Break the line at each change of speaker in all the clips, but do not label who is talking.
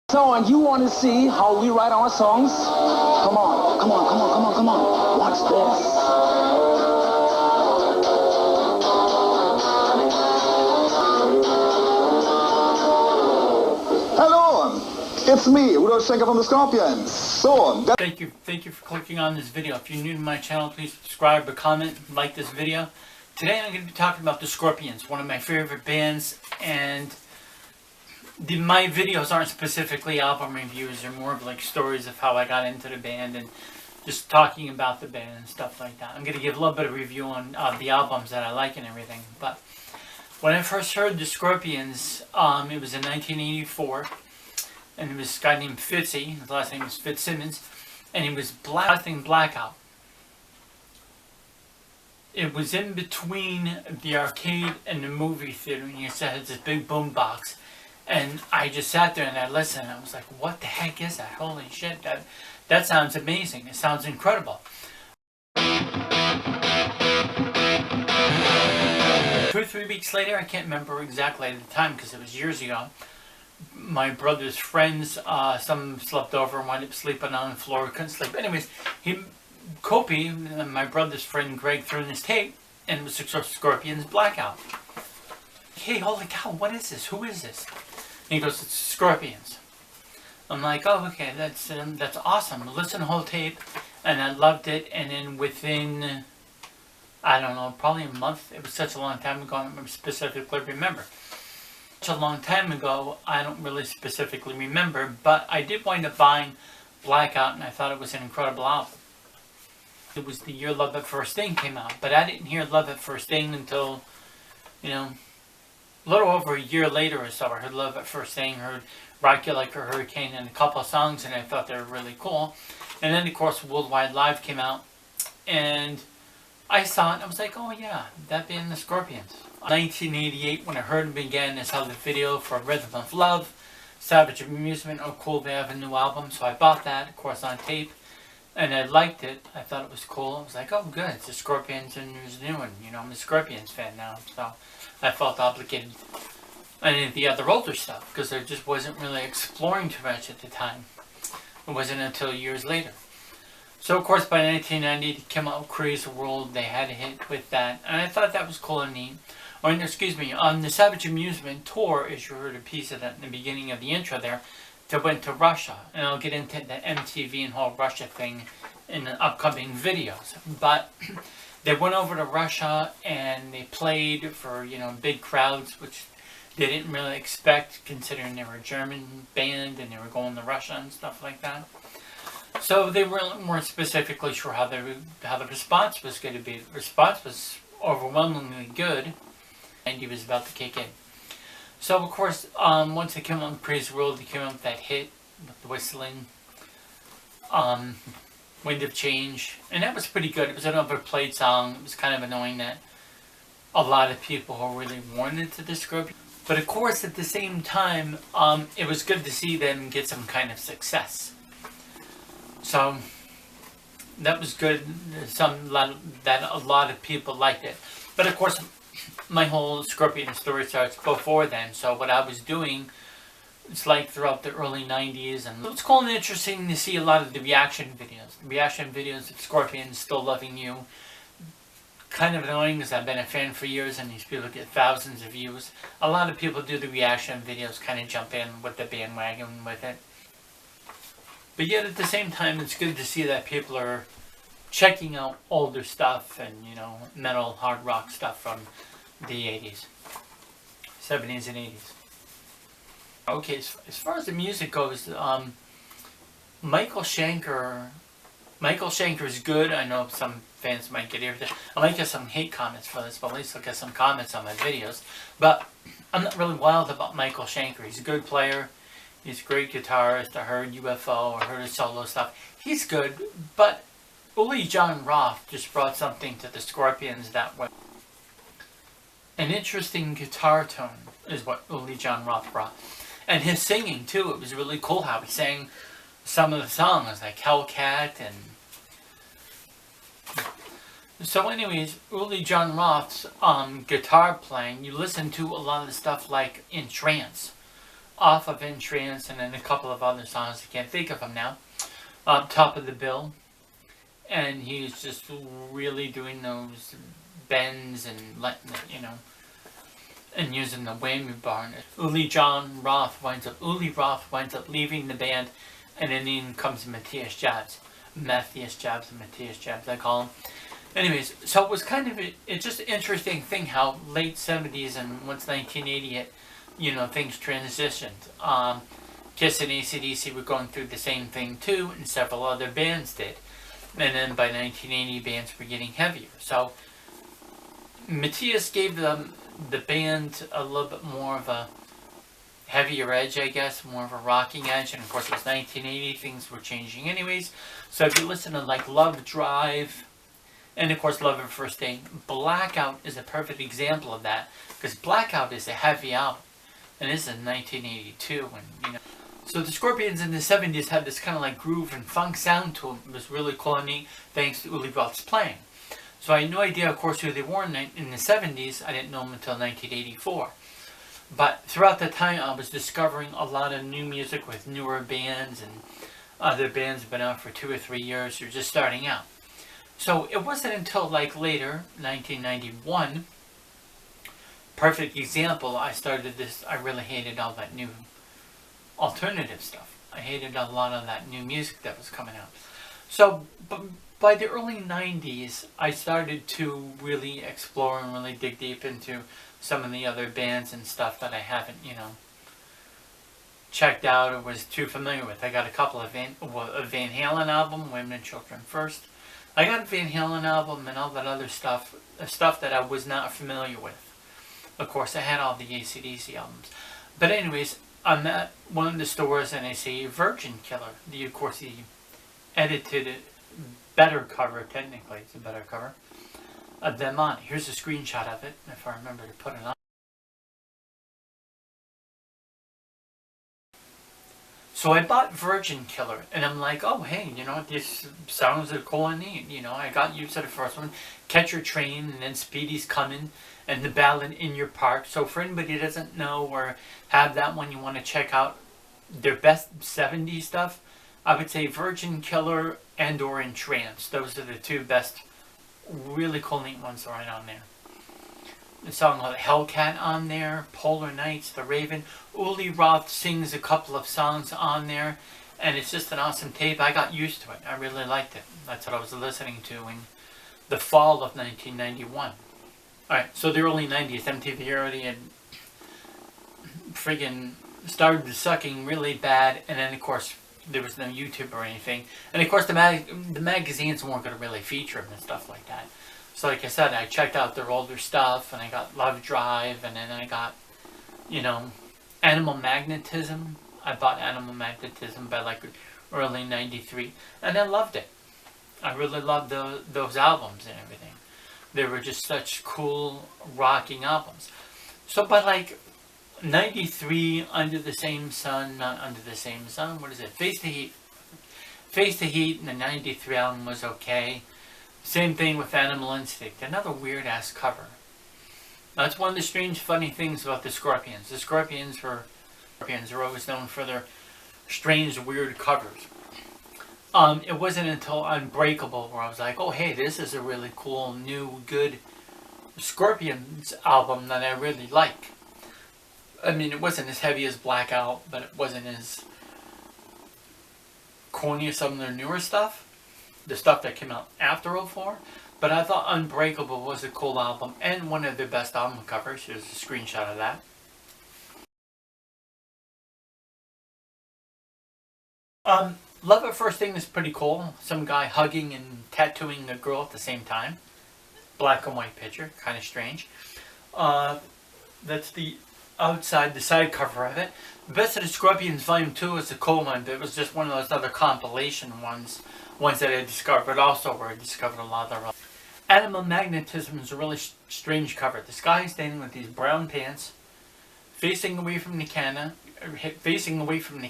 So, and you want to see how we write our songs? Come on, come on, come on, come on, come on. Watch this.
Hello, it's me, Rudolf Schenker from the Scorpions. So,
Thank you for clicking on this video. If you're new to my channel, please subscribe or comment, like this video. Today I'm going to be talking about the Scorpions, one of my favorite bands, and my videos aren't specifically album reviews. They're more of like stories of how I got into the band and just talking about the band and stuff like that. I'm going to give a little bit of review on the albums that I like and everything. But when I first heard the Scorpions, it was in 1984, and it was this guy named Fitzy. His last name was Fitzsimmons, and he was Blackout. It was in between the arcade and the movie theater, and he had this big boom box. And I just sat there and I listened, and I was like, what the heck is that? Holy shit, that sounds amazing. It sounds incredible. 2 or 3 weeks later, I can't remember exactly at the time because it was years ago, my brother's friends, some slept over and wound up sleeping on the floor, couldn't sleep. Anyways, Kopi, my brother's friend Greg, threw in this tape, and it was Scorpions Blackout. Hey, holy cow, what is this? Who is this? And he goes, it's Scorpions. I'm like, oh, okay, that's awesome. Listen to the whole tape, and I loved it. And then within, I don't know, probably a month. It was such a long time ago. I don't specifically remember. Such a long time ago, I don't really specifically remember. But I did wind up buying Blackout, and I thought it was an incredible album. It was the year Love at First Sting came out, but I didn't hear Love at First Sting until, a little over a year later or so. I heard Love at First Sting, heard Rock You Like a Hurricane, and a couple of songs, and I thought they were really cool. And then, of course, Worldwide Live came out, and I saw it, and I was like, oh yeah, that being the Scorpions. 1988, when I heard them again, I saw the video for Rhythm of Love, Savage Amusement. Oh cool, they have a new album, so I bought that, of course, on tape. And I liked it. I thought it was cool. I was like, oh good, it's the Scorpions and there's a new one. I'm a Scorpions fan now, so I felt obligated. I didn't the other older stuff, because I just wasn't really exploring too much at the time. It wasn't until years later. So of course by 1990 they came out with Crazy World. They had a hit with that, and I thought that was cool and neat. Or excuse me, on the Savage Amusement tour, as you heard a piece of that in the beginning of the intro there, they went to Russia, and I'll get into the MTV and whole Russia thing in the upcoming videos. But they went over to Russia and they played for big crowds, which they didn't really expect, considering they were a German band and they were going to Russia and stuff like that. So they weren't specifically sure how the response was going to be. The response was overwhelmingly good, and he was about to kick in. So of course, once they came out with Crazy World, they came out with that hit with the whistling, Wind of Change, and that was pretty good. It was an overplayed song. It was kind of annoying that a lot of people who really wanted to the Scorpions. But of course, at the same time, it was good to see them get some kind of success. So that was good. A lot of people liked it. But of course, my whole Scorpion story starts before then. So what I was doing, it's like throughout the early 90s, and it's cool and interesting to see a lot of the reaction videos. The reaction videos of Scorpions, Still Loving You. Kind of annoying because I've been a fan for years and these people get thousands of views. A lot of people do the reaction videos, kind of jump in with the bandwagon with it. But yet at the same time, it's good to see that people are checking out older stuff and, metal, hard rock stuff from the 80s, 70s and 80s. Okay, as far as the music goes, Michael Schenker is good. I know some fans might get irritated. I might get some hate comments for this, but at least I'll get some comments on my videos. But I'm not really wild about Michael Schenker. He's a good player. He's a great guitarist. I heard UFO. I heard his solo stuff. He's good, but Uli Jon Roth just brought something to the Scorpions that way. An interesting guitar tone is what Uli Jon Roth brought. And his singing, too, it was really cool how he sang some of the songs, like Hellcat and... So anyways, Uli Jon Roth's guitar playing, you listen to a lot of the stuff like in trance. off of In Trance, and then a couple of other songs. I can't think of them now. Top of the Bill. And he's just really doing those bends and letting it, you know, and using the whammy bar. Uli Roth winds up leaving the band, and then in comes Matthias Jabs, I call him. Anyways, so it was kind of it's just an interesting thing how late 70s and once 1980 hit, you know, things transitioned. Kiss and AC/DC were going through the same thing too, and several other bands did. And then by 1980, bands were getting heavier. So Matthias gave them the band a little bit more of a heavier edge, I guess, more of a rocking edge. And of course, it was 1980; things were changing, anyways. So if you listen to like Love Drive, and of course Love at First Date, Blackout is a perfect example of that, because Blackout is a heavy album, and this is 1982, and you know. So the Scorpions in the 70s had this kind of like groove and funk sound to them. It was really cool and neat, thanks to Uli Roth's playing. So I had no idea, of course, who they were in the 70s. I didn't know them until 1984. But throughout the time, I was discovering a lot of new music with newer bands, and other bands have been out for 2 or 3 years. They're just starting out. So it wasn't until like later, 1991, perfect example, I started this. I really hated all that new alternative stuff. I hated a lot of that new music that was coming out. So by the early 90s, I started to really explore and really dig deep into some of the other bands and stuff that I haven't, you know, checked out or was too familiar with. I got a couple of Van Halen album, Women and Children First. I got a Van Halen album and all that other stuff, stuff that I was not familiar with. Of course, I had all the AC/DC albums. But anyways, I'm at one of the stores and I see Virgin Killer. Of course, he edited it, better cover, technically, it's a better cover, of them on. Here's a screenshot of it, if I remember to put it on. So I bought Virgin Killer, and I'm like, oh, hey, you know, this sounds cool and neat. You know, I got used to the first one, Catch Your Train, and then Speedy's Coming, and the ballad In Your Park. So for anybody who doesn't know or have that one, you want to check out their best 70s stuff, I would say Virgin Killer and or In Trance. Those are the two best, really cool, neat ones right on there. The song called Hellcat on there, Polar Nights, The Raven. Uli Roth sings a couple of songs on there, and it's just an awesome tape. I got used to it. I really liked it. That's what I was listening to in the fall of 1991. Alright, so the early 90s, MTV already had friggin' started sucking really bad, and then of course there was no YouTube or anything. And of course the magazines weren't going to really feature them and stuff like that. So like I said, I checked out their older stuff, and I got Love Drive, and then I got, you know, Animal Magnetism. I bought Animal Magnetism by like early 93, and I loved it. I really loved those albums and everything. They were just such cool rocking albums. So by like 93, Under the Same Sun, not Under the Same Sun, what is it? Face the Heat. Face the Heat, and the 93 album was okay. Same thing with Animal Instinct. Another weird-ass cover. That's one of the strange, funny things about the Scorpions. The Scorpions are always known for their strange, weird covers. It wasn't until Unbreakable where I was like, oh, hey, this is a really cool, new, good Scorpions album that I really like. I mean, it wasn't as heavy as Blackout, but it wasn't as corny as some of their newer stuff. The stuff that came out after 04, but I thought Unbreakable was a cool album and one of their best album covers. Here's a screenshot of that. Love at First Thing is pretty cool. Some guy hugging and tattooing a girl at the same time. Black and white picture, kind of strange. That's the outside, the side cover of it. Best of the Scorpions Volume 2 is a cool one, but it was just one of those other compilation ones that I discovered, also where I discovered a lot of their... Animal Magnetism is a really strange cover. This guy is standing with these brown pants, facing away from the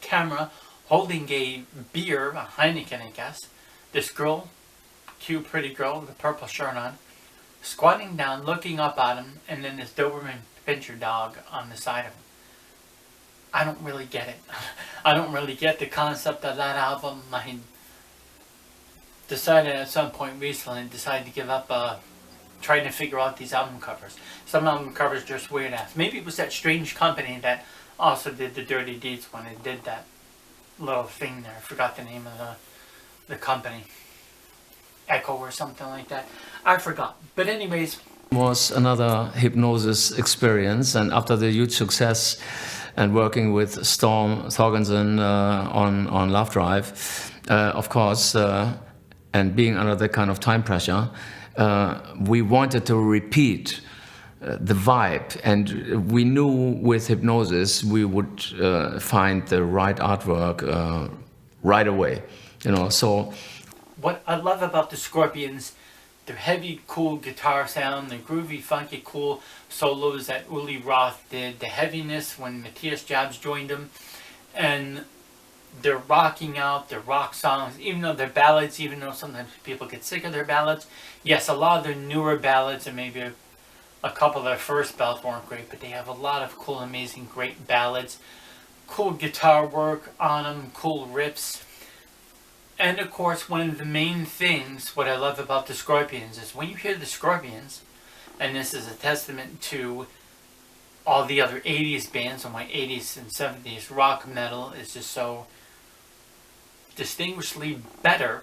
camera, holding a beer, a Heineken, I guess. This girl, cute, pretty girl with a purple shirt on, squatting down, looking up at him, and then this Doberman Pinscher dog on the side of him. I don't really get it. I don't really get the concept of that album. I decided at some point recently, to give up trying to figure out these album covers. Some album covers just weird ass. Maybe it was that Strange Company that also did the Dirty Deeds when it did that little thing there. I forgot the name of the company. Echo or something like that. I forgot. But anyways,
was another Hipgnosis experience, and after the huge success and working with Storm Thorgerson on Love Drive, of course, and being under that kind of time pressure, we wanted to repeat the vibe, and we knew with Hipgnosis we would find the right artwork right away, so
what I love about the Scorpions, their heavy, cool guitar sound, the groovy, funky, cool solos that Uli Roth did, the heaviness when Matthias Jabs joined them, and they're rocking out their rock songs, even though they're ballads, even though sometimes people get sick of their ballads. Yes, a lot of their newer ballads and maybe a couple of their first ballads weren't great, but they have a lot of cool, amazing, great ballads. Cool guitar work on them, cool riffs. And of course, one of the main things, what I love about the Scorpions, is when you hear the Scorpions, and this is a testament to all the other 80s bands, and my 80s and 70s rock metal is just so distinguishedly better,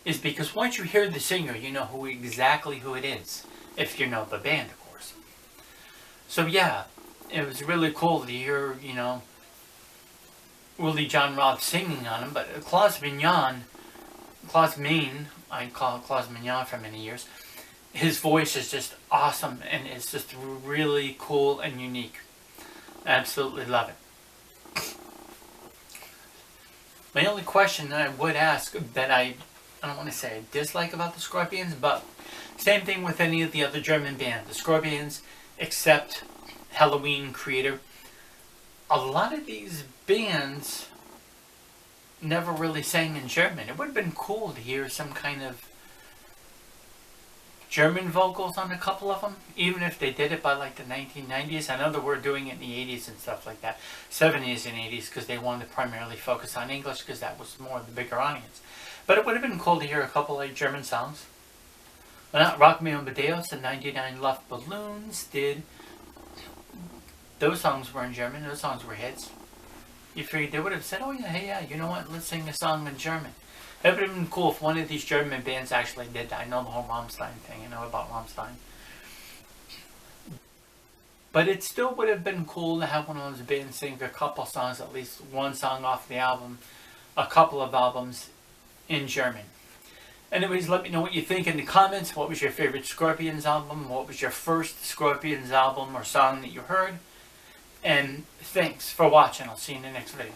is because once you hear the singer, you know exactly who it is, if you know the band, of course. So yeah, it was really cool to hear, Uli Jon Roth singing on him, but Klaus Meine, I call it Klaus Meine for many years, his voice is just awesome, and it's just really cool and unique. Absolutely love it. My only question that I would ask, that I don't want to say I dislike about the Scorpions, but same thing with any of the other German bands. The Scorpions, except Helloween Creator, a lot of these bands never really sang in German. It would have been cool to hear some kind of German vocals on a couple of them, even if they did it by like the 1990s. I know that we're doing it in the 80s and stuff like that, 70s and 80s, because they wanted to primarily focus on English because that was more of the bigger audience. But it would have been cool to hear a couple like German songs. Well, not Rock Me Amadeus and 99 Luftballons did. Those songs were in German. Those songs were hits. You figured they would have said, oh yeah, hey yeah, you know what, let's sing a song in German. It would have been cool if one of these German bands actually did that. I know the whole Rammstein thing. I know about Rammstein. But it still would have been cool to have one of those bands sing a couple songs, at least one song off the album, a couple of albums in German. Anyways, let me know what you think in the comments. What was your favorite Scorpions album? What was your first Scorpions album or song that you heard? And thanks for watching. I'll see you in the next video.